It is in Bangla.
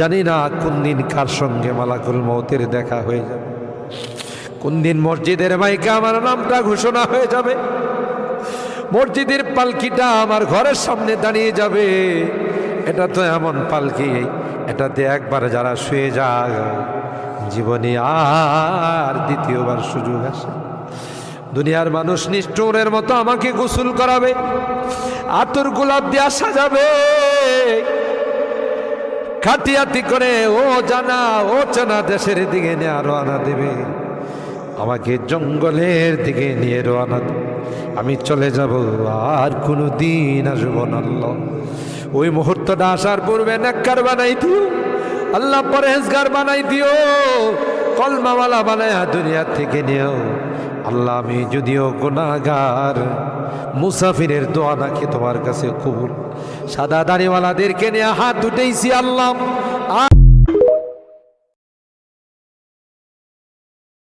জানি না কোন দিন কার সঙ্গে মালাকুল মৌতের দেখা হয়ে যাবে, কোন দিন মসজিদের মাইকে আমার নামটা ঘোষণা হয়ে যাবে, মসজিদের পালকিটা আমার ঘরের সামনে দাঁড়িয়ে যাবে। এটা তো এমন পালকি, এটাতে একবার যারা শুয়ে যায় জীবনে আর দ্বিতীয়বার সুযোগ আসে। দুনিয়ার মানুষ নিষ্ঠুরের মতো আমাকে গোসল করাবে, আতর গোলাপ দিয়া সাজাবে, খাটিয়াতি করে ও জানা ও চেনা দেশের দিকে নিয়ে রওনা দেবে, আমাকে জঙ্গলের দিকে নিয়ে রওনা দেবে। আমি চলে যাব, আর কোনো দিন আসবো না। আল্লাহ ওই মুহূর্তটা আসার পূর্বে নেককার বানাই দিও আল্লাহ, পরহেজগার বানাই দিও, কলমাওয়ালা বানায়া দুনিয়া থেকে নিও আল্লাহ। আমি যদিও গুনাহগার, মুসাফিরের দোয়া নাকি তোমার কাছে কবুল। সাদা দাড়িওয়ালাদেরকে নিয়ে হাত উঠেইছি আল্লাহ।